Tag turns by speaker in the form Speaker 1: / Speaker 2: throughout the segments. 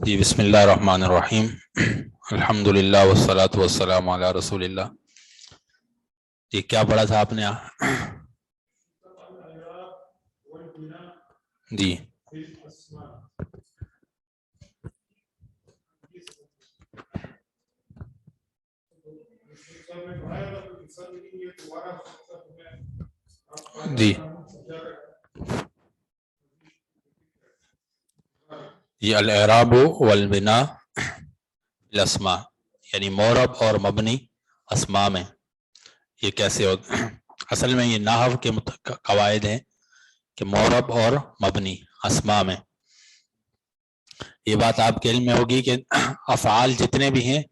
Speaker 1: جی بسم اللہ الرحمن الرحیم، الحمدللہ والصلاة والسلام علی رسول اللہ۔ یہ کیا پڑھا تھا آپ نے؟ جی جی یہ الاعراب والبناء الاسماء، یعنی معرب اور مبنی اسماء میں یہ کیسے ہوتا؟ اصل میں یہ نحو کے قواعد ہیں کہ معرب اور مبنی اسماء میں، یہ بات آپ کے علم میں ہوگی کہ افعال جتنے بھی ہیں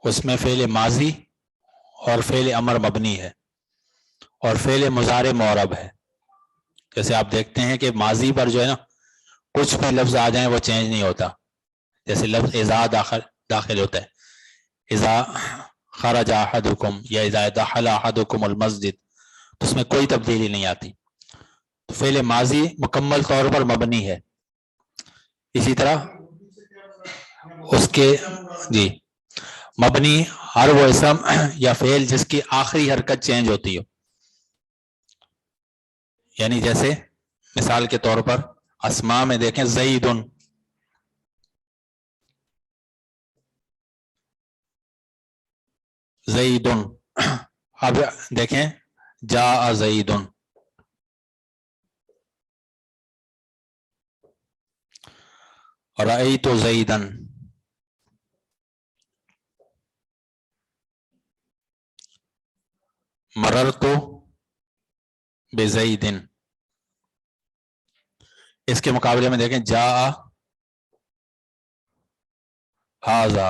Speaker 1: اس میں فعل ماضی اور فعل امر مبنی ہے اور فعل مضارع معرب ہے۔ جیسے آپ دیکھتے ہیں کہ ماضی پر جو ہے نا کچھ بھی لفظ آ جائیں وہ چینج نہیں ہوتا، جیسے لفظ اذا داخل ہوتا ہے، اذا خرج احدکم یا اذا دخل احدکم المسجد، تو اس میں کوئی تبدیلی نہیں آتی، تو فعل ماضی مکمل طور پر مبنی ہے۔ اسی طرح اس کے جی مبنی ہر وہ اسم یا فعل جس کی آخری حرکت چینج ہوتی ہو، یعنی جیسے مثال کے طور پر اسماء میں دیکھیں زیدن، زیدن، اب دیکھیں جاء زیدن، رأیت زیدن، مررت بزیدن۔ اس کے مقابلے میں دیکھیں جاء ھذا،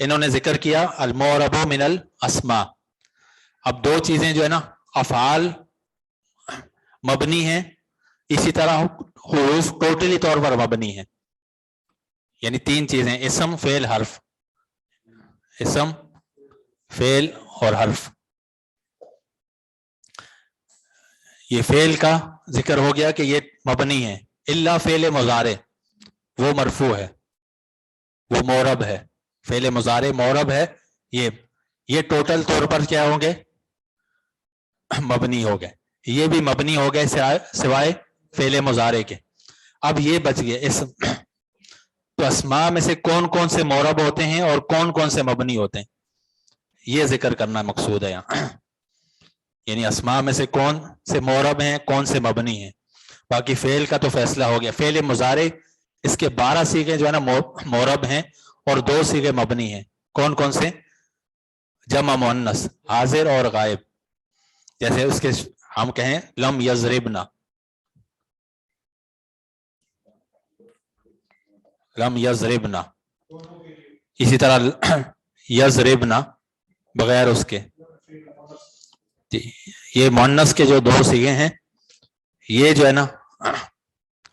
Speaker 1: انہوں نے ذکر کیا المعرب من الاسماء. اب دو چیزیں جو ہے نا افعال مبنی ہیں، اسی طرح حروف ٹوٹلی طور پر مبنی ہیں. یعنی تین چیزیں اسم فعل حرف، اسم فعل اور حرف. یہ فعل کا ذکر ہو گیا کہ یہ مبنی ہے، الا فعل مضارع وہ مرفوع ہے، وہ معرب ہے. فعل مضارع معرب ہے، یہ ٹوٹل طور پر کیا ہوں گے؟ مبنی ہو گئے. یہ بھی مبنی ہو گئے سوائے فعل مضارع کے. اب یہ بچ گئے اسم. تو اسماء میں سے کون کون سے معرب ہوتے ہیں اور کون کون سے مبنی ہوتے ہیں، یہ ذکر کرنا مقصود ہے یہاں. یعنی اسماء میں سے کون سے معرب ہیں، کون سے مبنی ہیں. باقی فعل کا تو فیصلہ ہو گیا. فعل مضارع اس کے 12 صیغے جو ہے نا معرب ہیں اور 2 صیغے مبنی ہیں. کون کون سے؟ جمع مؤنث حاضر اور غائب. جیسے اس کے ہم کہیں لم یضربنا، لم یضربنا. اسی طرح یضربنا بغیر اس کے. یہ مؤنث کے جو 2 صیغے ہیں یہ جو ہے نا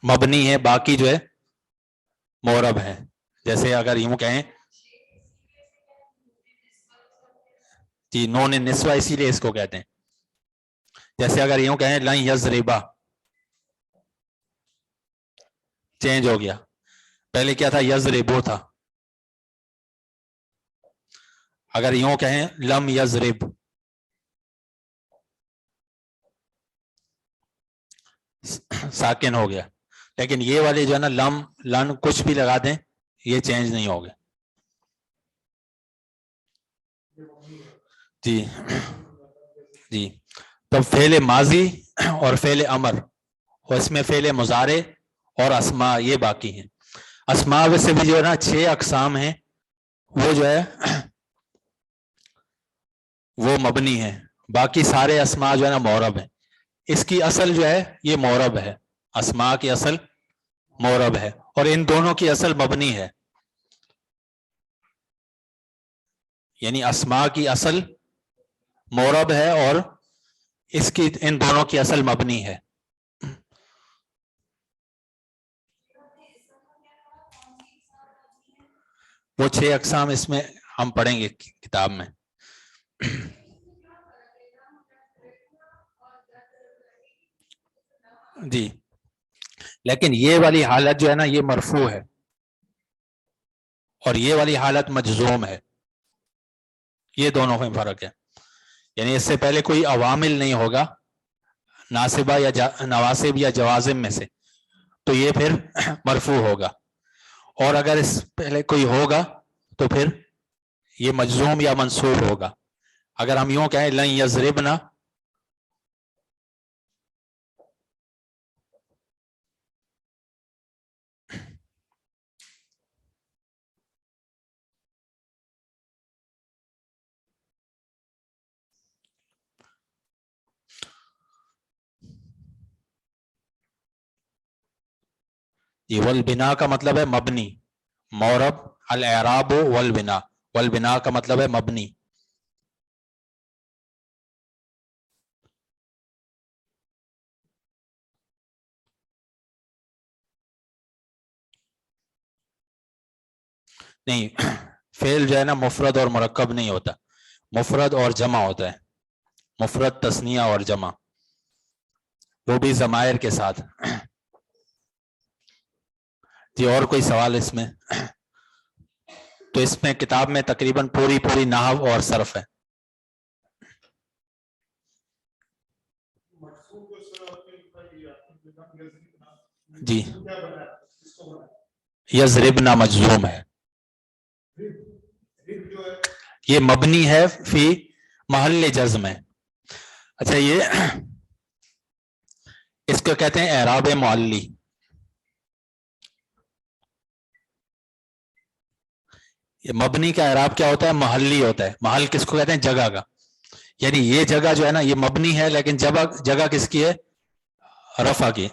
Speaker 1: مبنی ہے، باقی جو ہے معرب ہے. جیسے اگر یوں کہیں جی نون نسوہ اسی لیے اس کو کہتے ہیں. جیسے اگر یوں کہیں لن یضربا، چینج ہو گیا. پہلے کیا تھا؟ یضربو تھا. اگر یوں کہیں لم یضرب، ساکن ہو گیا. لیکن یہ والے جو ہے نا لم لن کچھ بھی لگا دیں یہ چینج نہیں ہوگا. جی جی. تو فعل ماضی اور فعل امر، اور اس میں فعل مضارع اور اسماء یہ باقی ہیں. اسماء سے بھی جو ہے نا 6 اقسام ہیں، وہ جو ہے وہ مبنی ہیں. باقی سارے اسماء جو ہے نا معرب ہیں. اس کی اصل جو ہے یہ معرب ہے، اسماء کی اصل معرب ہے اور ان دونوں کی اصل مبنی ہے. یعنی اسماء کی اصل معرب ہے اور اس کی ان دونوں کی اصل مبنی ہے. وہ 6 اقسام اس میں ہم پڑھیں گے کتاب میں. جی لیکن یہ والی حالت جو ہے نا یہ مرفوع ہے اور یہ والی حالت مجزوم ہے. یہ دونوں میں فرق ہے. یعنی اس سے پہلے کوئی عوامل نہیں ہوگا ناصبہ یا نواسب یا جوازم میں سے، تو یہ پھر مرفوع ہوگا. اور اگر اس پہلے کوئی ہوگا تو پھر یہ مجزوم یا منصوب ہوگا. اگر ہم یوں کہیں لن یضربنا، یہ والبنا کا مطلب ہے مبنی. معرب الاعراب والبنا، والبنا کا مطلب ہے مبنی. نہیں فعل جو ہے نا مفرد اور مرکب نہیں ہوتا، مفرد اور جمع ہوتا ہے. مفرد تثنیہ اور جمع، وہ بھی ضمائر کے ساتھ. جی اور کوئی سوال اس میں؟ تو اس میں کتاب میں تقریباً پوری نحو اور صرف ہے. جی یضربنا مجزوم ہے، یہ مبنی ہے فی محل جزم ہے. اچھا یہ اس کو کہتے ہیں اعراب معلی. یہ مبنی کا اعراب کیا ہوتا ہے؟ محلی ہوتا ہے. محل کس کو کہتے ہیں؟ جگہ کا. یعنی یہ جگہ جو ہے نا یہ مبنی ہے لیکن جگہ کس کی ہے؟ رفع کی.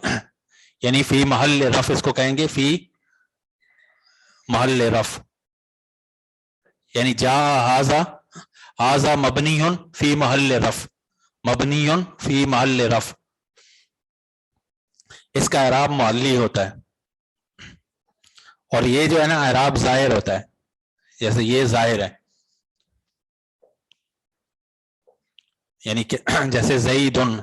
Speaker 1: یعنی فی محل رفع اس کو کہیں گے، فی محل رفع. یعنی جا ہاذا مبنی فی محل رفع، مبنی فی محل رفع، اس کا اعراب معلی ہوتا ہے، اور یہ جو ہے نا اعراب ظاہر ہوتا ہے، جیسے یہ ظاہر ہے، یعنی کہ جیسے زیدن،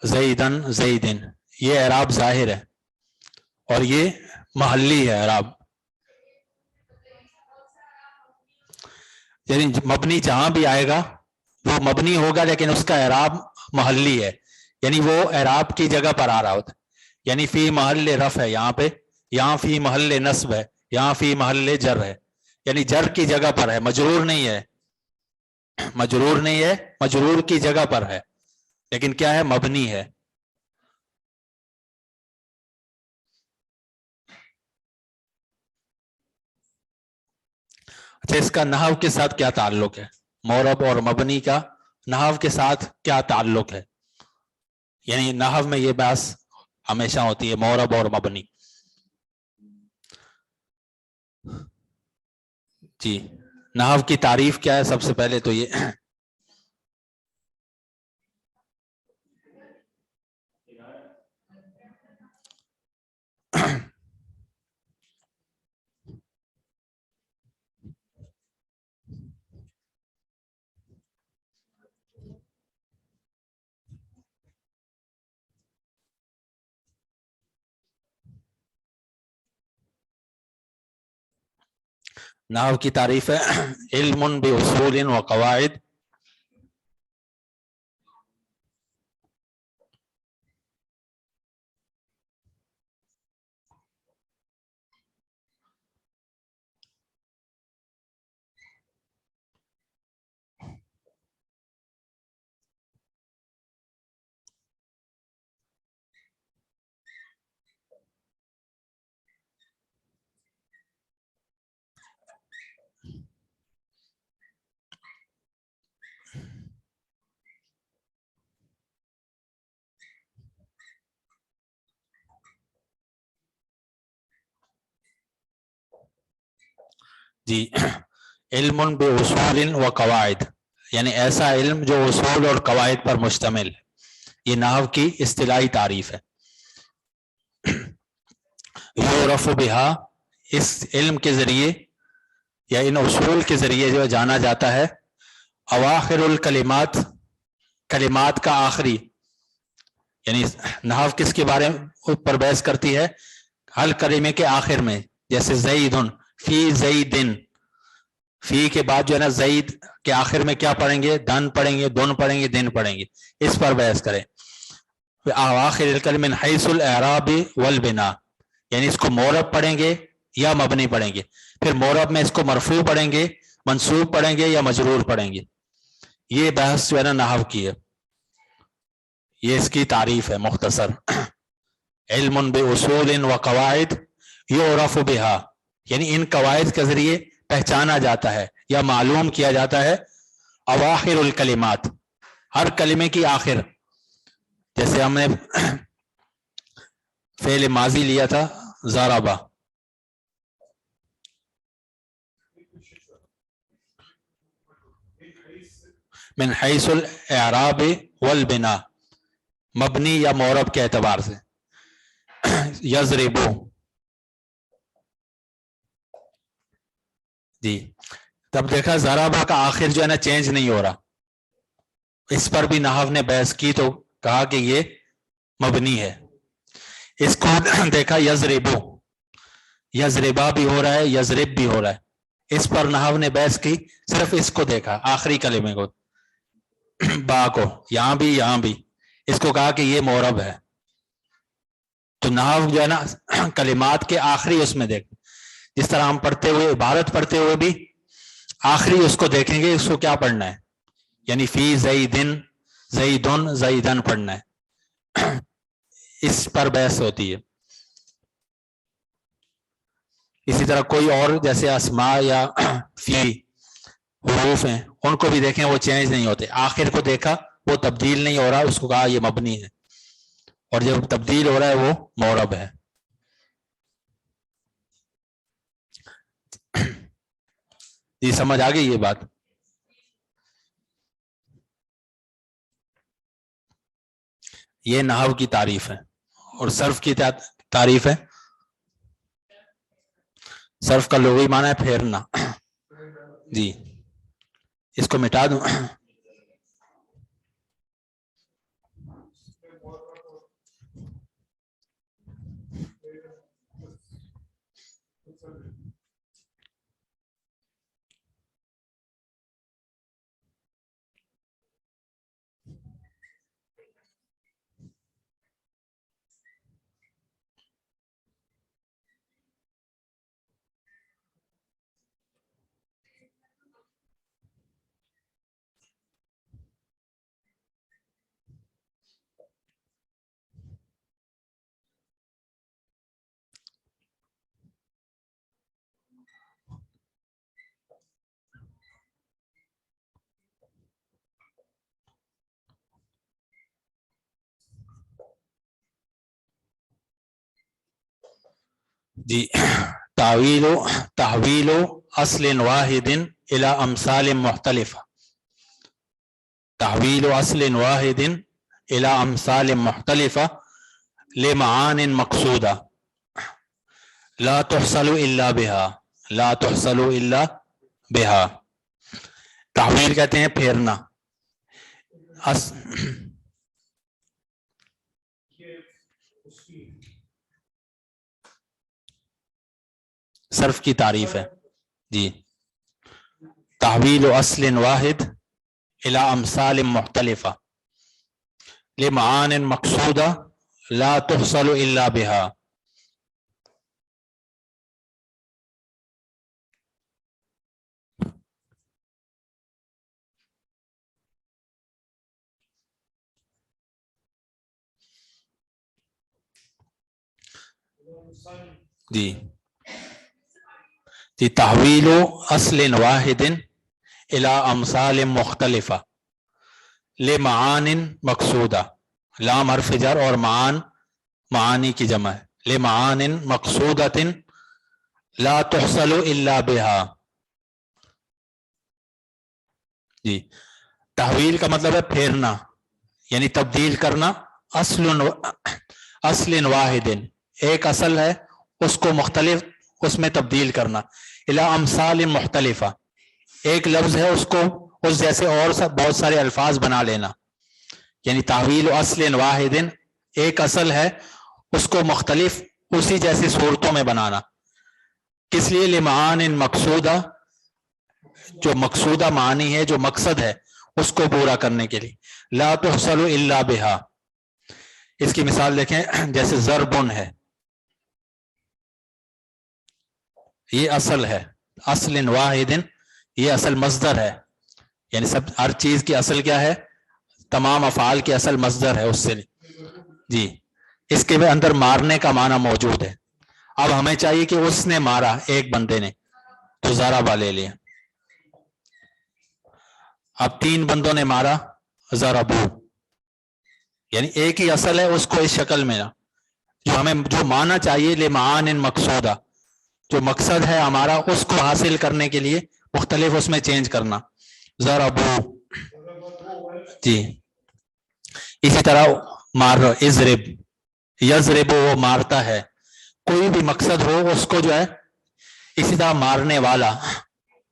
Speaker 1: زیدن زیدن، یہ اعراب ظاہر ہے اور یہ محلی ہے اعراب، یعنی مبنی جہاں بھی آئے گا وہ مبنی ہوگا لیکن اس کا اعراب محلی ہے، یعنی وہ اعراب کی جگہ پر آ رہا ہوتا ہے، یعنی فی محل رفع ہے یہاں پہ، یہاں فی محل نصب ہے، یہاں فی محل جر ہے، یعنی جر کی جگہ پر ہے، مجرور نہیں ہے، مجرور نہیں ہے، مجرور کی جگہ پر ہے لیکن کیا ہے، مبنی ہے۔ اچھا، اس کا نحو کے ساتھ کیا تعلق ہے؟ مورب اور مبنی کا نحو کے ساتھ کیا تعلق ہے؟ یعنی نحو میں یہ بحث ہمیشہ ہوتی ہے، مورب اور مبنی۔ جی، نحو کی تعریف کیا ہے؟ سب سے پہلے تو یہ نحو کی تعریف ہے علم باصول و قواعد، جی، علم باصول و قواعد، یعنی ایسا علم جو اصول اور قواعد پر مشتمل ہے، یہ نحو کی اصطلاحی تعریف ہے۔ یعرف بہا، اس علم کے ذریعے یا ان اصول کے ذریعے جو جانا جاتا ہے، اواخر الکلمات، کلمات کا آخری، یعنی نحو کس کے بارے میں پر بحث کرتی ہے؟ ہر کلمے کے آخر میں، جیسے زیدن فی زیدن، فی کے بعد جو ہے نا زید کے آخر میں کیا پڑھیں گے؟ دن پڑھیں گے، دن پڑھیں گے، دن پڑھیں گے، اس پر بحث کریں۔ آخر الکلم من حیث الاعراب والبناء، یعنی اس کو مورب پڑھیں گے یا مبنی پڑھیں گے، پھر مورب میں اس کو مرفوع پڑھیں گے، منصوب پڑھیں گے یا مجرور پڑھیں گے، یہ بحث جو ہے نا نحو کی ہے، یہ اس کی تعریف ہے مختصر۔ علم باصول و قواعد یعرف بہا، یعنی ان قواعد کے ذریعے پہچانا جاتا ہے یا معلوم کیا جاتا ہے اواخر الکلمات، ہر کلمے کی آخر، جیسے ہم نے فعل ماضی لیا تھا ضربا، من حیث الاعراب والبناء، مبنی یا مورب کے اعتبار سے، یضربو، جی، تب دیکھا ضربا کا آخر جو ہے نا چینج نہیں ہو رہا، اس پر بھی نحو نے بحث کی تو کہا کہ یہ مبنی ہے۔ اس کو دیکھا یضربو، یضربا بھی ہو رہا ہے، یضرب بھی ہو رہا ہے، اس پر نحو نے بحث کی، صرف اس کو دیکھا، آخری کلمے کو، با کو، یہاں بھی اس کو کہا کہ یہ مورب ہے۔ تو نحو جو ہے نا کلمات کے آخری اس میں دیکھ، جس طرح ہم پڑھتے ہوئے عبارت پڑھتے ہوئے بھی آخری اس کو دیکھیں گے، اس کو کیا پڑھنا ہے، یعنی فی زیدن زیدن زیدن پڑھنا ہے، اس پر بحث ہوتی ہے۔ اسی طرح کوئی اور جیسے اسماء یا فی حروف ہیں، ان کو بھی دیکھیں، وہ چینج نہیں ہوتے، آخر کو دیکھا وہ تبدیل نہیں ہو رہا، اس کو کہا یہ مبنی ہے، اور جب تبدیل ہو رہا ہے وہ مورب ہے۔ جی سمجھ آ گئی یہ بات؟ یہ نحو کی تعریف ہے. اور صرف کی تعریف ہے. صرف کا لغوی معنی ہے پھیرنا. جی اس کو مٹا دوں. جی تحویل اصل واحد الى امثال مختلفة. تحویل اصل واحد الى امثال مختلفة لمعان مقصودة لا تحصل الا بها. لا تحصل الا بها. تحویل کہتے ہیں پھیرنا. صرف کی تعریف ہے. جی تحویل اصل واحد الى امثال مختلفة لمعان مقصودة لا تحصل الا بها. جی تحویل اصل واحد الى امثال مختلفة لمعان مقصودہ. لام حرف جر اور معانی کی جمع ہے. لمعان مقصودۃ لا تحصل الا بها. جی تحویل کا مطلب ہے پھیرنا یعنی تبدیل کرنا. اصل واحد ایک اصل ہے اس کو مختلف اس میں تبدیل کرنا. الی امثال مختلفہ ایک لفظ ہے اس کو اس جیسے اور بہت سارے الفاظ بنا لینا. یعنی تحویل اصل واحد ایک اصل ہے اس کو مختلف اسی جیسی صورتوں میں بنانا. کس لیے؟ لمعان مقصودہ جو مقصودہ معنی ہے جو مقصد ہے اس کو پورا کرنے کے لیے. لا تحصل الا بها. اس کی مثال دیکھیں جیسے ضربن ہے یہ اصل ہے. اصل واحد یہ اصل مصدر ہے یعنی سب ہر چیز کی اصل کیا ہے؟ تمام افعال کی اصل مصدر ہے اس سے. جی اس کے اندر مارنے کا معنی موجود ہے. اب ہمیں چاہیے کہ اس نے مارا ایک بندے نے تو ضربہ لے لیا. اب 3 بندوں نے مارا ضربو یعنی ایک ہی اصل ہے اس کو اس شکل میں جو ہمیں جو معنی چاہیے لمعان مقصودہ جو مقصد ہے ہمارا اس کو حاصل کرنے کے لیے مختلف اس میں چینج کرنا. ضربو. جی اسی طرح مار اضرب یضرب وہ مارتا ہے. کوئی بھی مقصد ہو اس کو جو ہے اسی طرح مارنے والا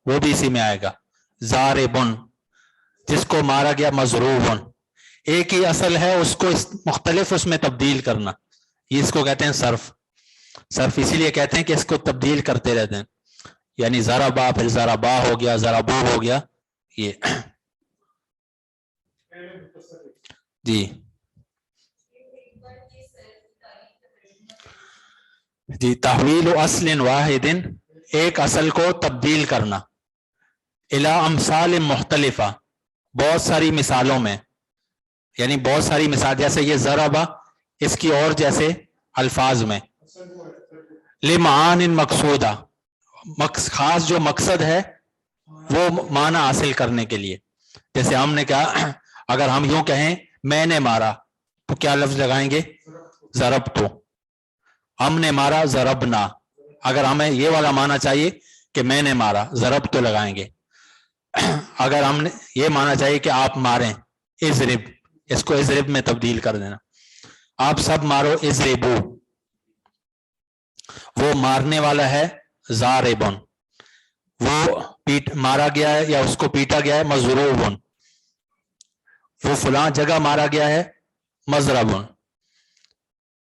Speaker 1: وہ بھی اسی میں آئے گا. ضاربن جس کو مارا گیا مضروبن. ایک ہی اصل ہے اس کو مختلف اس میں تبدیل کرنا یہ اس کو کہتے ہیں صرف. صرف اسی لیے کہتے ہیں کہ اس کو تبدیل کرتے رہتے ہیں یعنی ضربا پھر ضربا ہو گیا ضربو ہو گیا یہ. جی جی تحویل اصل واحد ایک اصل کو تبدیل کرنا الی امثال مختلفہ بہت ساری مثالوں میں یعنی بہت ساری مثال جیسے یہ ضربا اس کی اور جیسے الفاظ میں. لمعان مقصودہ خاص جو مقصد ہے وہ معنی حاصل کرنے کے لیے. جیسے ہم نے کہا اگر ہم یوں کہیں میں نے مارا تو کیا لفظ لگائیں گے؟ ضربتو. ہم نے مارا ضربنا. اگر ہمیں یہ والا معنی چاہیے کہ میں نے مارا, ضرب تو لگائیں گے. اگر ہم نے یہ مانا چاہیے کہ آپ ماریں, اضرب, اس کو اضرب میں تبدیل کر دینا, آپ سب مارو, اضربو. وہ مارنے والا ہے ضاربن, وہ مارا گیا ہے یا اس کو پیٹا گیا ہے مضروبن, وہ فلاں جگہ مارا گیا ہے مضربن,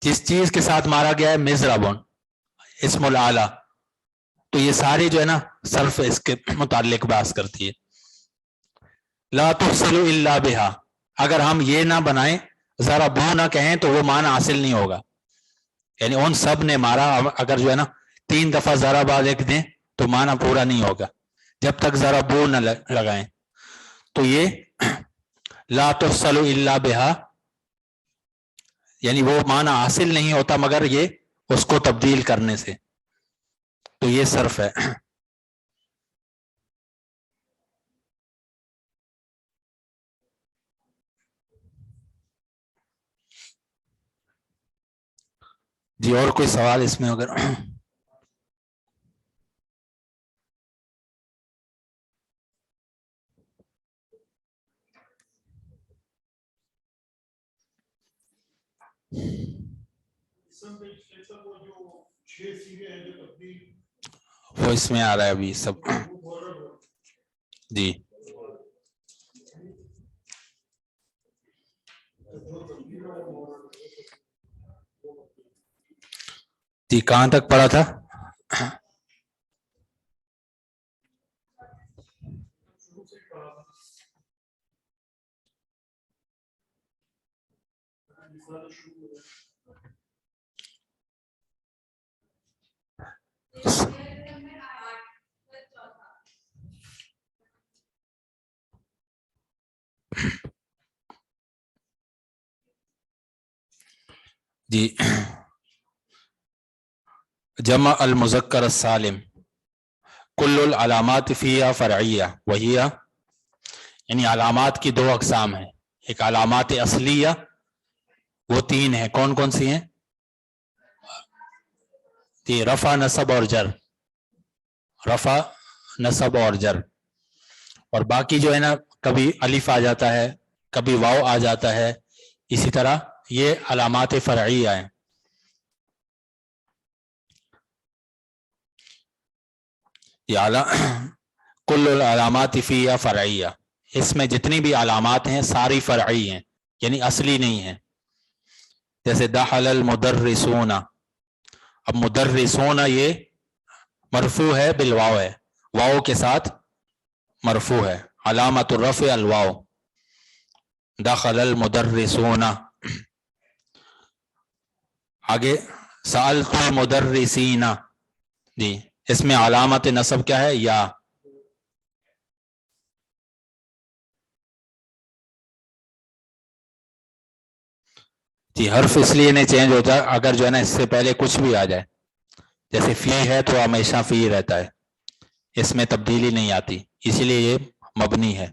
Speaker 1: جس چیز کے ساتھ مارا گیا ہے مضربن, اسم الاعلی. تو یہ ساری جو ہے نا صرف اس کے متعلق بحث کرتی ہے. لا تفصل الا بہا, اگر ہم یہ نہ بنائیں, ذرا بو نہ کہیں تو وہ معنی حاصل نہیں ہوگا. یعنی ان سب نے مارا, اگر جو ہے نا 3 دفعہ ذرا با لکھ دیں تو معنی پورا نہیں ہوگا جب تک ذرا بو نہ لگائیں. تو یہ لا تفصل الا بہا یعنی وہ معنی حاصل نہیں ہوتا مگر یہ اس کو تبدیل کرنے سے. تو یہ صرف ہے. جی اور کوئی سوال اس میں اگر؟ وہ اس میں آ رہا ہے ابھی سب. جی جی کہاں تک پڑھا تھا؟ جی جمع المذکر السالم کل العلامات فیہا فرعیہ وہی یعنی علامات کی 2 اقسام ہیں. ایک علامات اصلیہ, وہ 3 ہیں. کون کون سی ہیں؟ جی رفع, نصب اور جر. رفع, نصب اور جر. اور باقی جو ہے نا کبھی الف آ جاتا ہے, کبھی واو آ جاتا ہے, اسی طرح یہ علامات فرعیہ ہیں. کل العلامات فیہا فرعیہ, اس میں جتنی بھی علامات ہیں ساری فرعی ہیں یعنی اصلی نہیں ہیں. جیسے دخل المدرسون, اب مدرسون یہ مرفوع ہے بالواو ہے, واو کے ساتھ مرفوع ہے, علامت الرفع الواو. دخل المدرسون. آگے سألت المدرسین, جی اس میں علامت نصب کیا ہے؟ یا. جی حرف اس لیے نہیں چینج ہوتا اگر جو ہے نا اس سے پہلے کچھ بھی آ جائے, جیسے فی ہے تو ہمیشہ فی رہتا ہے, اس میں تبدیلی نہیں آتی, اسی لیے یہ مبنی ہے.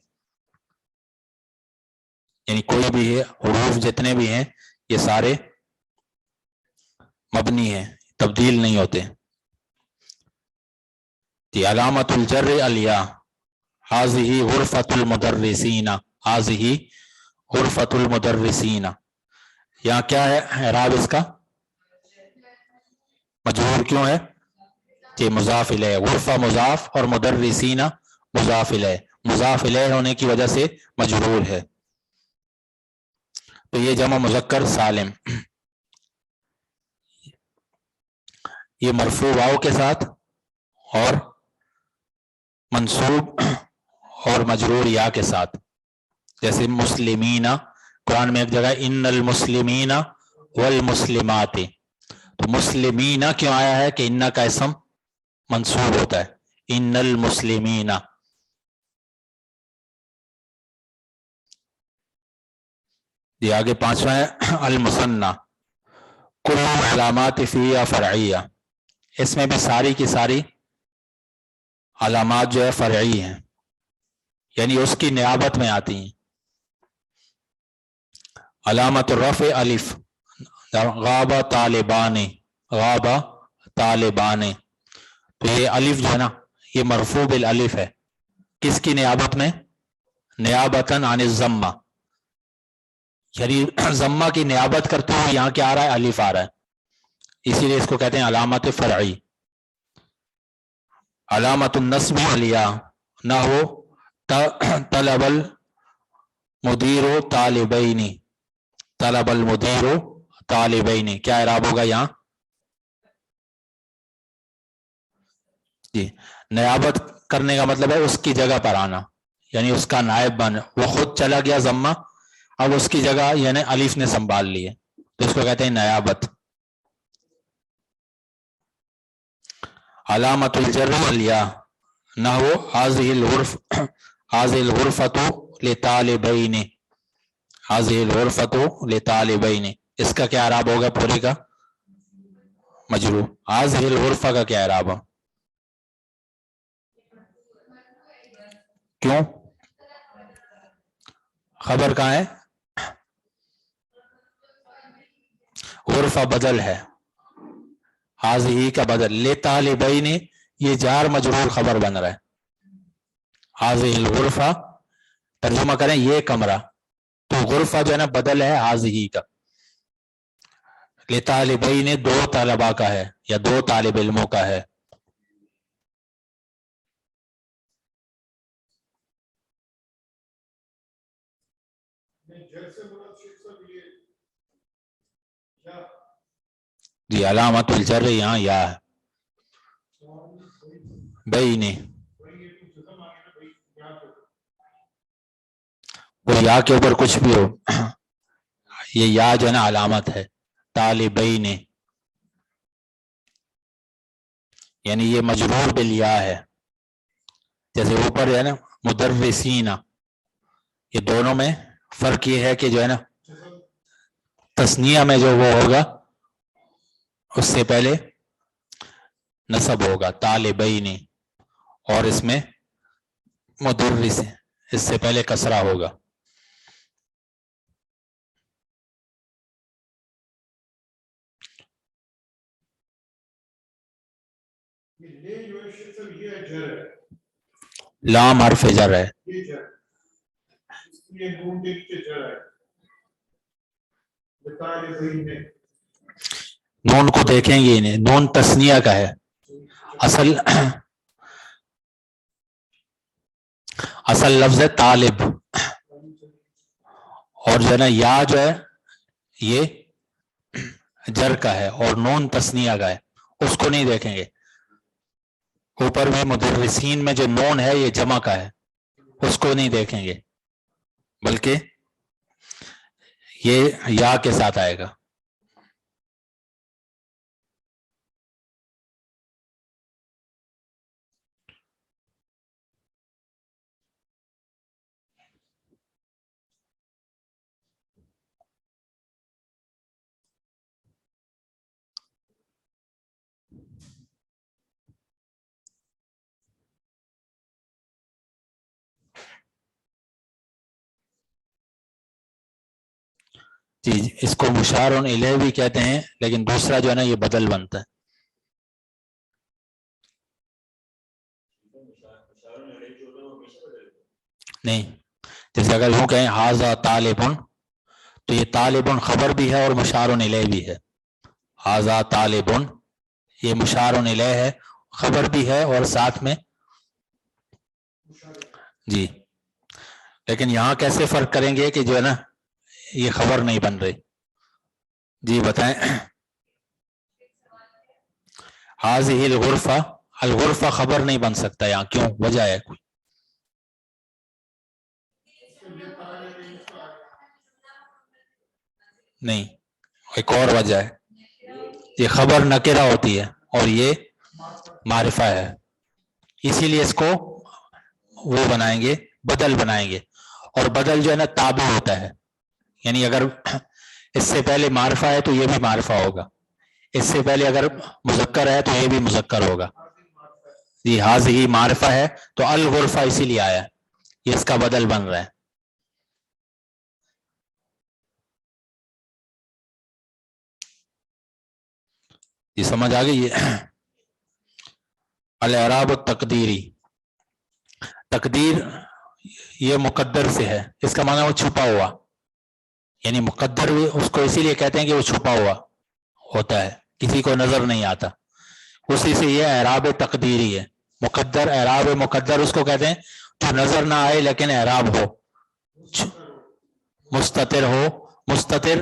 Speaker 1: یعنی کوئی بھی ہے, حروف جتنے بھی ہیں یہ سارے مبنی ہیں, تبدیل نہیں ہوتے. جی علامت الجر الیا, حاضی غرفت المدرسین, حاضی غرفت المدرسین. یہاں کیا ہے اعراب اس کا؟ مجرور کیوں ہے؟ کہ مضاف الیہ, غرفہ مضاف اور مدرسین مضاف الیہ, مضاف الیہ ہونے کی وجہ سے مجرور ہے. تو یہ جمع مذکر سالم, یہ مرفوع واو کے ساتھ اور منصوب اور مجرور یا کے ساتھ. جیسے مسلمین, قرآن میں ایک جگہ ان المسلمین والمسلمات, تو مسلمین کیوں آیا ہے کہ ان کا اسم منصوب ہوتا ہے, ان المسلمین. یہ آگے 5واں ہے المثنى کل علامات فیہا فرعیہ, اس میں بھی ساری کی ساری علامات جو ہے فرعی ہیں یعنی اس کی نیابت میں آتی ہیں. علامت الرفع الف, غاب طالبان, غاب طالبان, تو یہ الف جو ہے نا یہ مرفوع بالالف ہے. کس کی نیابت میں؟ نیابتاً عن الضمہ، یعنی ضمہ کی نیابت کرتے ہوئے یہاں کیا آ رہا ہے؟ الف آ رہا ہے. اسی لیے اس کو کہتے ہیں علامت فرعی. علامت النصب الیا نحو طلب المدیر طالبین. طلب المدیر طالبین کیا اعراب ہوگا یہاں؟ جی، نیابت کرنے کا مطلب ہے اس کی جگہ پر آنا، یعنی اس کا نائب بن، وہ خود چلا گیا ضمہ، اب اس کی جگہ یعنی الف نے سنبھال لی ہے، تو اس کو کہتے ہیں نیابت. علامت الجر والیا نحو هذه الغرفة لطالبین. هذه الغرفة لطالبین، اس کا کیا اعراب ہوگا پورے کا؟ مجرور. هذه الغرفة کا کیا اعراب ہے؟ کیوں؟ خبر کہاں ہے؟ غرفہ بدل ہے، حاضی کا بدل، لے طالبین یہ جار مجرور خبر بن رہا ہے. حاضی الغرفہ ترجمہ کریں یہ کمرہ، تو غرفہ جو ہے نا بدل ہے حاضی کا. لے طالبین دو طلبہ کا ہے یا دو طالب علموں کا ہے. جی علامت الجر یہاں یا ہے. بین، وہ یا کے اوپر کچھ بھی ہو، یہ یا جو ہے نا علامت ہے. طالبین یعنی یہ مجرور بالیا ہے، جیسے اوپر ہے نا مدرسین، یہ دونوں میں فرق یہ ہے کہ جو ہے نا تثنیہ میں جو وہ ہوگا اس سے پہلے نصب ہوگا طالبین، اور اس میں مدرس اس سے پہلے کسرہ ہوگا. لام حرف جر ہے. نون کو دیکھیں گے انہیں، نون تثنیہ کا ہے. اصل لفظ ہے طالب، اور جو ہے نا یا جو ہے یہ جر کا ہے اور نون تثنیہ کا ہے، اس کو نہیں دیکھیں گے. اوپر میں مدرسین میں جو نون ہے یہ جمع کا ہے، اس کو نہیں دیکھیں گے، بلکہ یہ یا کے ساتھ آئے گا. جی اس کو مشار الیہ بھی کہتے ہیں، لیکن دوسرا جو ہے نا یہ بدل بنتا ہے. نہیں، جیسے اگر یوں کہیں ہاذا طالبن، تو یہ طالبن خبر بھی ہے اور مشار الیہ بھی ہے. ہاذا طالبن یہ مشار الیہ ہے، خبر بھی ہے اور ساتھ میں جی. لیکن یہاں کیسے فرق کریں گے کہ جو ہے نا یہ خبر نہیں بن رہی؟ جی بتائیں. حاضی الغرفہ، الغرفہ خبر نہیں بن سکتا یہاں، کیوں؟ وجہ ہے کوئی؟ نہیں، ایک اور وجہ ہے، یہ خبر نکرہ ہوتی ہے اور یہ معرفہ ہے، اسی لیے اس کو وہ بنائیں گے، بدل بنائیں گے. اور بدل جو ہے نا تابع ہوتا ہے، یعنی اگر اس سے پہلے معرفہ ہے تو یہ بھی معرفہ ہوگا، اس سے پہلے اگر مذکر ہے تو یہ بھی مذکر ہوگا. جی حاضی معرفہ ہے تو الغرفہ اسی لیے آیا ہے، یہ اس کا بدل بن رہا ہے. یہ سمجھ آ گئی؟ الاعراب التقدیری، تقدیر یہ مقدر سے ہے، اس کا معنی وہ چھپا ہوا، یعنی مقدر بھی اس کو اسی لیے کہتے ہیں کہ وہ چھپا ہوا ہوتا ہے، کسی کو نظر نہیں آتا، اسی سے یہ اعراب تقدیری ہے۔ مقدر، اعراب مقدر اس کو کہتے ہیں جو نظر نہ آئے لیکن اعراب ہو، مستتر ہو۔ مستتر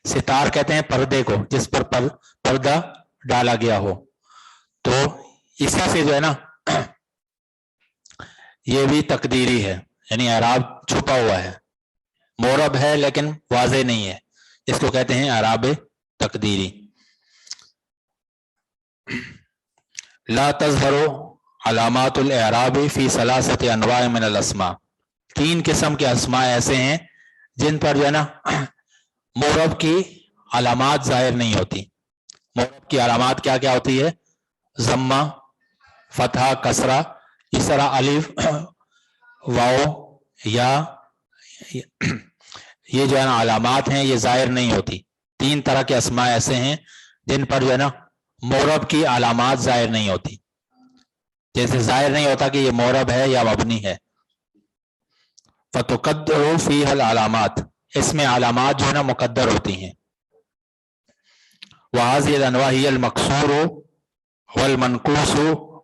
Speaker 1: ستار کہتے ہیں پردے کو، جس پر پردہ ڈالا گیا ہو، تو اسی سے جو ہے نا یہ بھی تقدیری ہے، یعنی اعراب چھپا ہوا ہے، مورب ہے لیکن واضح نہیں ہے، اس کو کہتے ہیں اعراب تقدیری۔ لا تظہر علامات الاعراب فی ثلاثۃ انواع من الاسماء، تین قسم کے اسماء ایسے ہیں جن پر جو ہے نا مورب کی علامات ظاہر نہیں ہوتی۔ مورب کی علامات کیا کیا ہوتی ہے؟ ضمہ، فتحہ، کسرہ، اس طرح الف، واو، یا، یہ جو ہے نا علامات ہیں یہ ظاہر نہیں ہوتی۔ تین طرح کے اسماء ایسے ہیں جن پر جو ہے نا مورب کی علامات ظاہر نہیں ہوتی، جیسے ظاہر نہیں ہوتا کہ یہ مورب ہے یا مبنی ہے۔ فتقدر فیہ العلامات، اس میں علامات جو ہے نا مقدر ہوتی ہیں۔ وہذہ الانواع ہی المکسور والمنقوص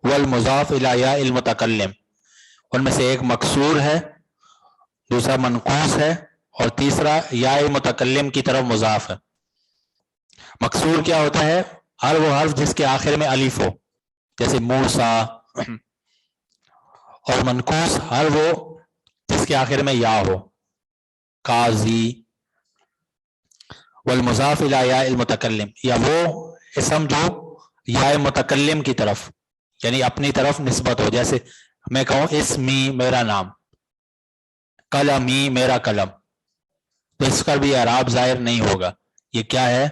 Speaker 1: والمضاف الی یاء المتکلم، ان میں سے ایک مکسور ہے، دوسرا منقوص ہے، اور تیسرا یاء متکلم کی طرف مضاف ہے۔ مکسور کیا ہوتا ہے؟ ہر وہ حرف جس کے آخر میں الف ہو، جیسے موسیٰ، اور منقوص ہر وہ جس کے آخر میں یا ہو، قاضی۔ والمضاف الی یاء المتکلم، یا وہ اسم جو یاء متکلم کی طرف یعنی اپنی طرف نسبت ہو، جیسے میں کہوں اسمی میرا نام، قلمی میرا قلم، تو اس کا بھی اعراب ظاہر نہیں ہوگا۔ یہ کیا ہے؟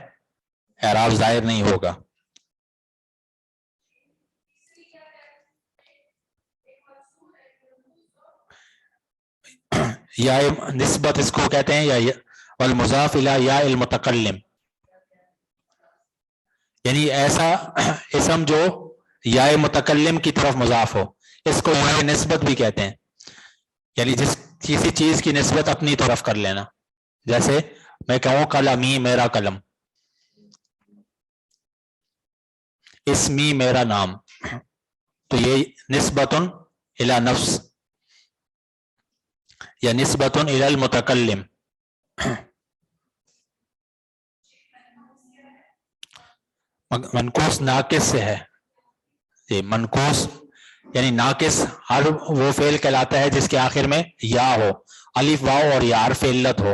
Speaker 1: اعراب ظاہر نہیں ہوگا۔ یا نسبت اس کو کہتے ہیں، یا والمضاف الی یاء المتکلم، یعنی ایسا اسم جو یاء متکلم کی طرف مضاف ہو، اس کو یاء نسبت بھی کہتے ہیں، یعنی جس کسی چیز کی نسبت اپنی طرف کر لینا، جیسے میں کہوں قلمی میرا قلم، اسمی میرا نام، تو یہ نسبت الی نفس یا نسبت الی المتکلم۔ منقوص ناقص سے ہے، یہ منقوص یعنی ناقص ہر وہ فعل کہلاتا ہے جس کے آخر میں یا ہو، الف واو اور یا حرف علت ہو،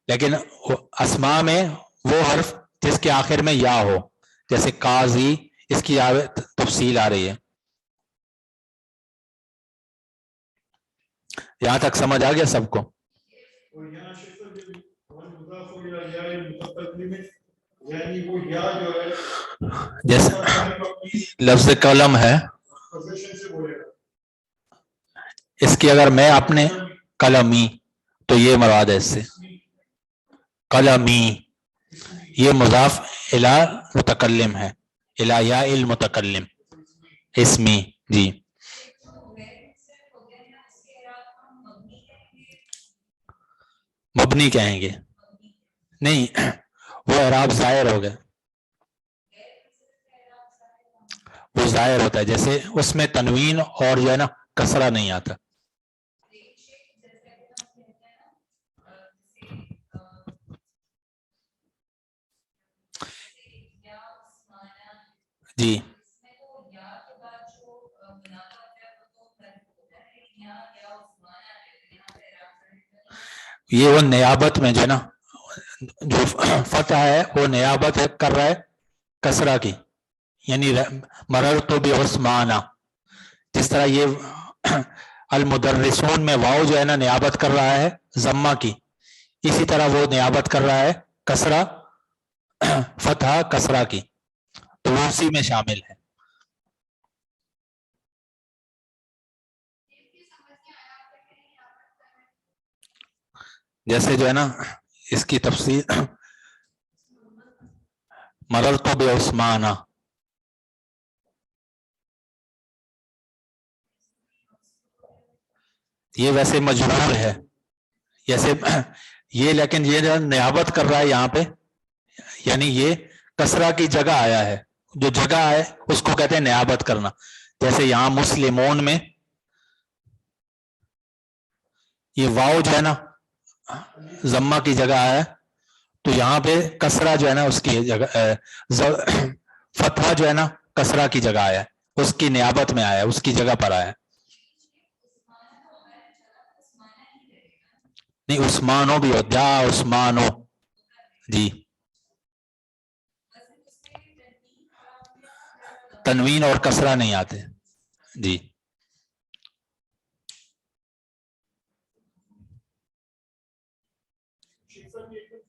Speaker 1: لیکن اسماء میں وہ حرف جس کے آخر میں یا ہو، جیسے قاضی، اس کی تفصیل آ رہی ہے۔ یہاں تک سمجھ آ گیا سب کو؟
Speaker 2: اور یہاں شیخ والمضاف الی یاء المتکلم، یعنی وہ یا جو ہے
Speaker 1: جیسے لفظ قلم ہے،
Speaker 2: پوزیشن سے بولے گا،
Speaker 1: اس کی اگر میں اپنے قلمی، تو یہ مراد ہے اس سے قلمی، یہ مضاف الی متکلم ہے، الی یاء المتکلم، اسمی۔ جی مبنی کہیں گے؟ نہیں، وہ اعراب ظاہر ہو گئے، وہ ظاہر ہوتا ہے، جیسے اس میں تنوین اور جو ہے نا کسرہ نہیں آتا۔ جی یہ وہ نیابت میں جو ہے نا جو فتح ہے وہ نیابت کر رہا ہے کسرہ کی، یعنی مررت بعثمان، جس طرح یہ المدرسون میں واؤ جو ہے نا نیابت کر رہا ہے ضمہ کی، اسی طرح وہ نیابت کر رہا ہے کسرہ، فتح کسرہ کی، تو وہ اسی میں شامل ہے۔ جیسے جو ہے نا اس کی تفسیر مررت بعثمان، یہ ویسے مجرور ہے جیسے یہ، لیکن یہ نیابت کر رہا ہے یہاں پہ، یعنی یہ کسرہ کی جگہ آیا ہے، جو جگہ ہے اس کو کہتے ہیں نیابت کرنا. جیسے یہاں مسلمون میں یہ واؤ جو ہے نا ضمہ کی جگہ آیا ہے، تو یہاں پہ کسرہ جو ہے نا اس کی جگہ فتحہ جو ہے نا کسرہ کی جگہ آیا ہے، اس کی نیابت میں آیا ہے، اس کی جگہ پر آیا ہے. نہیں عثمانو بھی ہو، جا عثمانو، جی تنوین اور کسرہ نہیں آتے. جی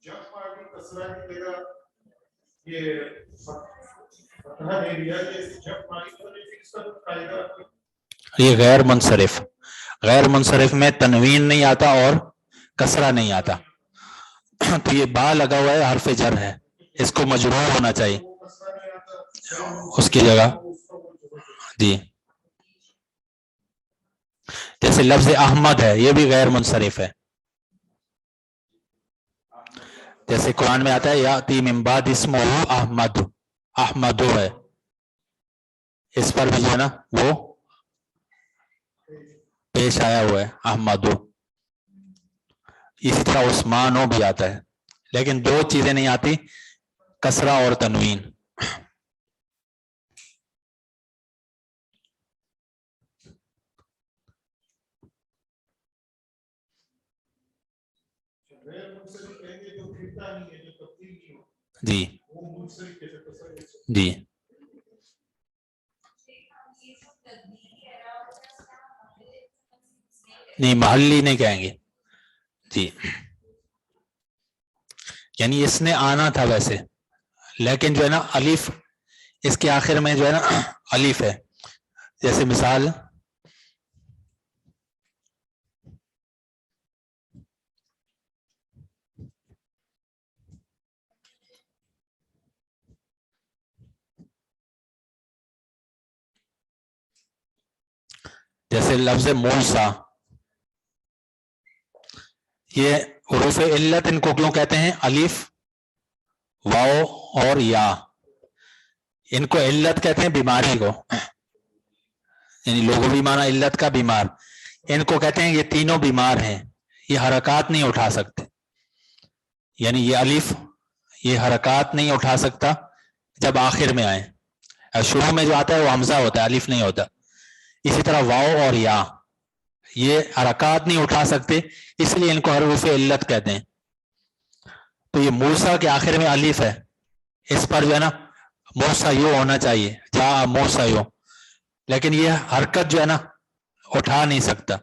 Speaker 2: جب آگے کسرہ کی جگہ یہ فتحہ دے دیا، یہ جب آگے تو پھر اس کا قاعدہ
Speaker 1: یہ غیر منصرف، غیر منصرف میں تنوین نہیں آتا اور کسرہ نہیں آتا، تو یہ با لگا ہوا ہے، حرف جر ہے، اس کو مجرور ہونا چاہیے اس کی جگہ. جی جیسے لفظ احمد ہے، یہ بھی غیر منصرف ہے. جیسے قرآن میں آتا ہے یاتی من بعد اسمہ احمد، احمد ہے، اس پر بھی جو ہے نا وہ پیش آیا ہوا ہے احمد. اسی طرح عثمانو بھی آتا ہے، لیکن دو چیزیں نہیں آتی، کسرہ اور تنوین. جی جی نہیں محلی نہیں کہیں گے. جی یعنی اس نے آنا تھا ویسے، لیکن جو ہے نا الف اس کے آخر میں جو ہے نا الف ہے. جیسے مثال جیسے لفظ موسیٰ، یہ حروف علت ان کو کیوں کہتے ہیں؟ الف واو اور یا، ان کو علت کہتے ہیں بیماری کو، یعنی لغوی معنی علت کا بیمار. ان کو کہتے ہیں یہ تینوں بیمار ہیں، یہ حرکات نہیں اٹھا سکتے، یعنی یہ الف یہ حرکات نہیں اٹھا سکتا جب آخر میں آئے. شروع میں جو آتا ہے وہ حمزہ ہوتا ہے، الف نہیں ہوتا. اسی طرح واو اور یا یہ حرکات نہیں اٹھا سکتے، اس لیے ان کو حروف علت کہتے ہیں. تو یہ موسیٰ کے آخر میں الف ہے، اس پر جو ہے نا موسیٰ یو ہونا چاہیے، جا موسیٰ یو، لیکن یہ حرکت جو ہے نا اٹھا نہیں سکتا.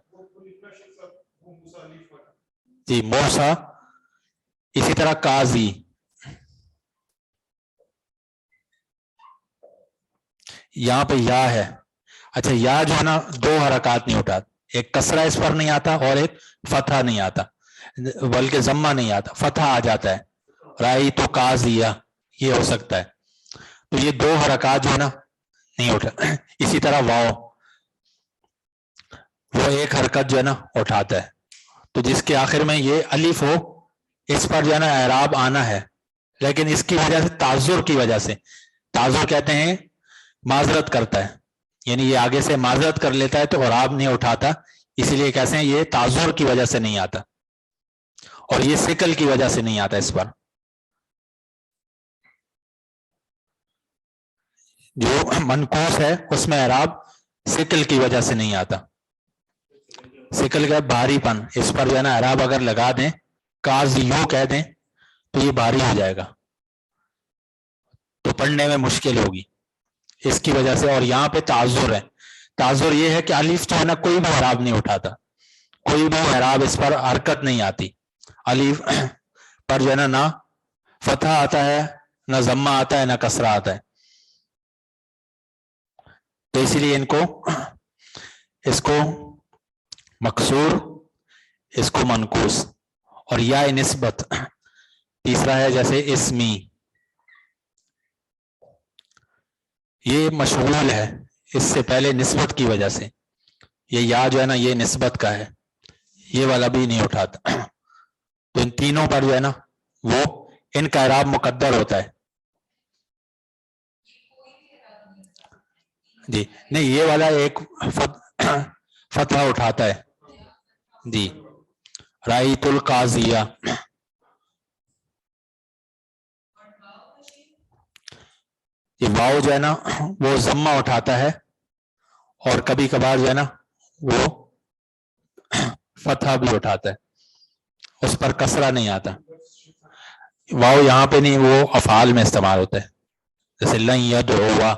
Speaker 1: جی موسیٰ. اسی طرح قاضی، یہاں پہ یا ہے، اچھا یا جو ہے نا دو حرکات نہیں اٹھاتا، ایک کسرہ اس پر نہیں آتا اور ایک فتحہ نہیں آتا، بلکہ ضمہ نہیں آتا، فتحہ آ جاتا ہے. رائی تو قاضیہ یہ ہو سکتا ہے، تو یہ دو حرکات جو ہے نا نہیں اٹھا. اسی طرح واو، وہ ایک حرکت جو ہے نا اٹھاتا ہے. تو جس کے آخر میں یہ الف ہو، اس پر جو ہے نا اعراب آنا ہے، لیکن اس کی وجہ سے تعذر کی وجہ سے، تعذر کہتے ہیں معذرت کرتا ہے، یعنی یہ آگے سے معذرت کر لیتا ہے تو اعراب نہیں اٹھاتا، اسی لیے کہتے ہیں یہ تعذر کی وجہ سے نہیں آتا، اور یہ سکل کی وجہ سے نہیں آتا. اس پر جو منقوص ہے اس میں اعراب سکل کی وجہ سے نہیں آتا. سکل کا بھاری پن، اس پر جو ہے نا اعراب اگر لگا دیں، قاضیوں کہہ دیں تو یہ بھاری ہو جائے گا، تو پڑھنے میں مشکل ہوگی اس کی وجہ سے. اور یہاں پہ تعذر ہے، تعذر یہ ہے کہ الف جو ہے نا کوئی بھی اعراب نہیں اٹھاتا، کوئی بھی اعراب اس پر حرکت نہیں آتی. الف پر جو ہے نہ فتحہ آتا ہے، نہ ضمہ آتا ہے، نہ کسرہ آتا ہے. تو اسی لیے اس کو مکسور، اس کو منقوص. اور یا نسبت تیسرا ہے، جیسے اسمی، یہ مشغول ہے اس سے پہلے نسبت کی وجہ سے، یہ یا جو ہے نا یہ نسبت کا ہے، یہ والا بھی نہیں اٹھاتا. تو ان تینوں پر جو ہے نا وہ ان کا اعراب مقدر ہوتا ہے. جی نہیں یہ والا ایک فتحہ اٹھاتا ہے. جی رأیت القاضیہ. یہ واؤ جو ہے نا وہ ضمہ اٹھاتا ہے اور کبھی کبھار جو ہے نا وہ فتحہ بھی اٹھاتا ہے, اس پر کسرہ نہیں آتا. واؤ یہاں پہ نہیں, وہ افعال میں استعمال ہوتا ہے, جیسے لن یدعوا.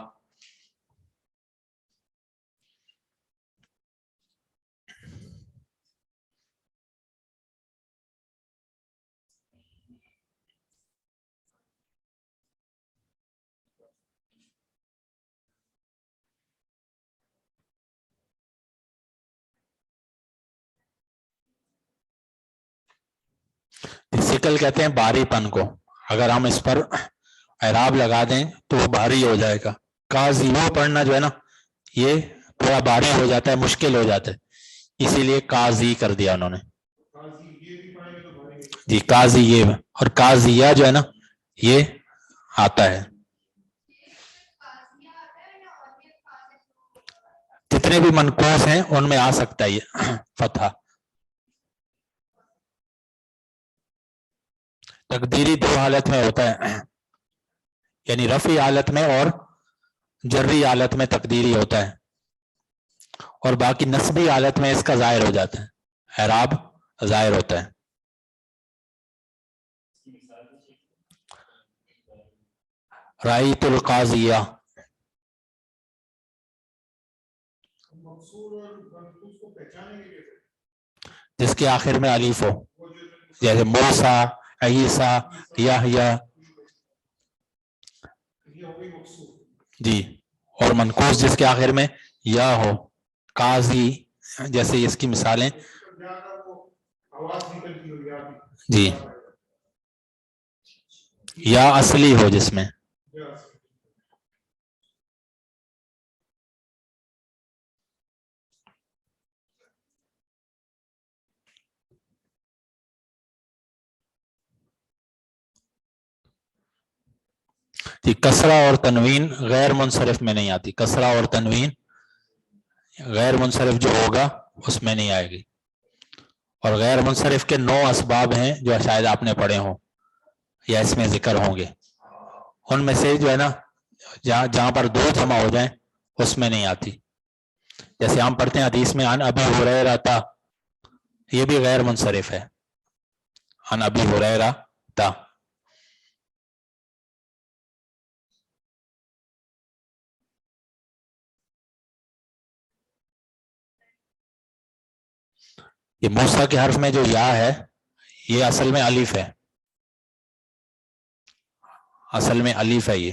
Speaker 1: ثقل کہتے ہیں بھاری پن کو, اگر ہم اس پر اعراب لگا دیں تو وہ بھاری ہو جائے گا. کاذیو پڑھنا جو ہے نا یہ تھوڑا بھاری ہو جاتا ہے, مشکل ہو جاتا ہے, اسی لیے قاضی کر دیا انہوں نے. جی قاضی یہ, اور قاضیہ جو ہے نا یہ آتا ہے. جتنے بھی منقوص ہیں ان میں آ سکتا ہے یہ فتحہ. تقدیری دو حالت میں ہوتا ہے, یعنی رفعی حالت میں اور جری حالت میں تقدیری ہوتا ہے, اور باقی نسبی حالت میں اس کا ظاہر ہو جاتا ہے, اعراب ظاہر ہوتا ہے. رأیت القاضیہ. جس کے آخر میں الف ہو, جیسے موسیٰ, عیسیٰ, یحییٰ. جی اور منقوص جس کے آخر میں یا ہو, قاضی, جیسے اس کی مثالیں. جی یا اصلی ہو جس میں. جی کسرہ اور تنوین غیر منصرف میں نہیں آتی. کسرہ اور تنوین غیر منصرف جو ہوگا اس میں نہیں آئے گی. اور غیر منصرف کے 9 اسباب ہیں جو شاید آپ نے پڑھے ہوں یا اس میں ذکر ہوں گے. ان میں سے جو ہے نا جہاں پر 2 جمع ہو جائیں اس میں نہیں آتی. جیسے ہم پڑھتے ہیں حدیث میں عن ابی ہریرہ تا, یہ بھی غیر منصرف ہے. عن ابی ہریرہ تا. یہ موسیٰ کے حرف میں جو یا ہے یہ اصل میں الف ہے, اصل میں الف ہے یہ.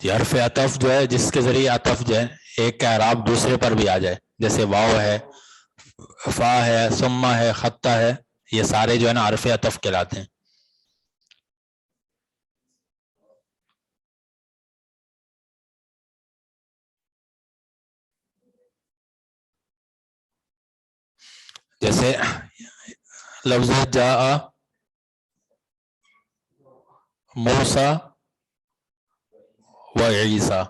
Speaker 1: یہ حرف عطف جو ہے جس کے ذریعے عطف جو ہے ایک کا اعراب دوسرے پر بھی آ جائے, جیسے واو ہے, فا ہے, ثم ہے, خطہ ہے, یہ سارے جو ہے نا حرف عطف کہلاتے ہیں. جیسے لفظ جاء موسیٰ و عیسیٰ.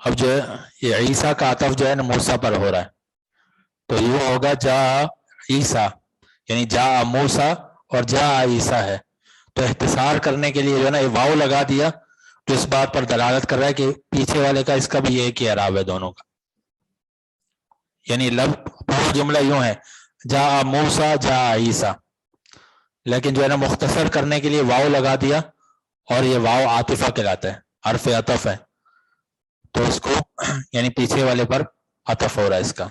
Speaker 1: اب جو ہے یہ عیسیٰ کا عطف جو ہے نا موسیٰ پر ہو رہا ہے, تو یہ ہوگا جاء عیسیٰ, یعنی جاء موسیٰ اور جاء عیسیٰ ہے. تو اختصار کرنے کے لیے جو ہے نا یہ واو لگا دیا, تو اس بات پر دلالت کر رہا ہے کہ پیچھے والے کا اس کا بھی ایک ہی اعراب ہے دونوں کا. یعنی پورا جملہ یوں ہے جاء موسیٰ جاء عیسیٰ, لیکن جو ہے نا مختصر کرنے کے لیے واو لگا دیا, اور یہ واو عاطفہ کہلاتا ہے, حرف عطف ہے, تو اس کو یعنی پیچھے والے پر عطف ہو رہا ہے اس کا.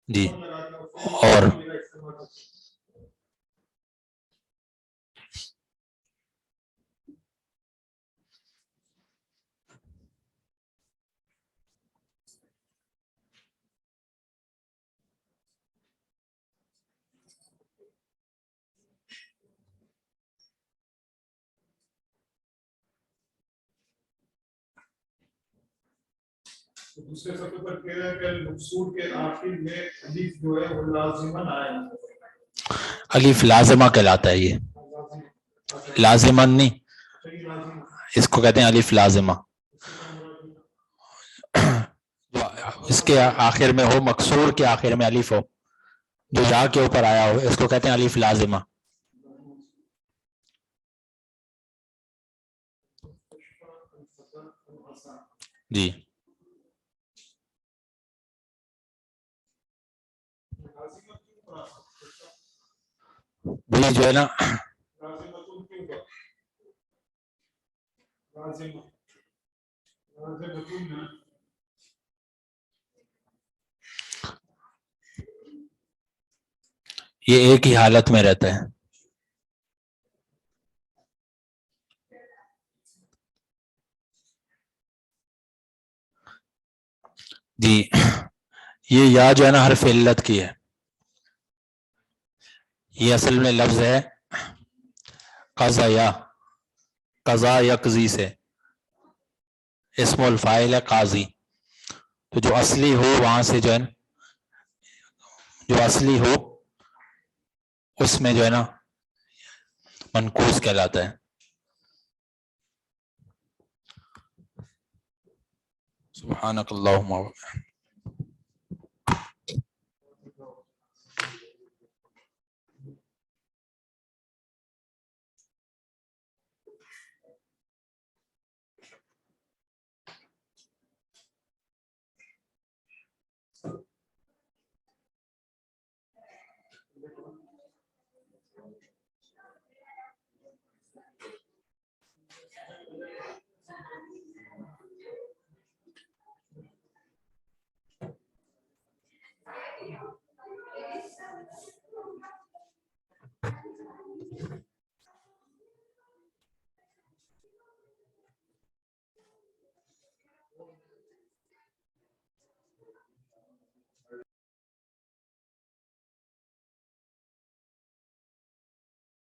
Speaker 1: جی اور
Speaker 2: دوسرے صفحے پر کہہ رہا ہے کہ المقصود کے آخر میں الف جو ہے وہ لازمن آیا ہے.
Speaker 1: الف لازمہ کہلاتا ہے. یہ لازمن نہیں, اس کو کہتے ہیں الف لازمہ. جو اس کے آخر میں ہو, مکسور کے آخر میں الف ہو, جو یا کے اوپر آیا ہو, اس کو کہتے ہیں الف لازمہ. جی جو ہے نا یہ ایک ہی حالت میں رہتا ہے. جی یہ یا جو ہے نا حرف علت کی ہے. یہ اصل میں لفظ ہے قضا, یا قضا یقضی سے, اسم الفاعل ہے قاضی. تو جو اصلی ہو وہاں سے جو ہے نا, جو اصلی ہو اس میں جو ہے نا منقوص کہلاتا ہے. سبحانک اللہم و بحمدک.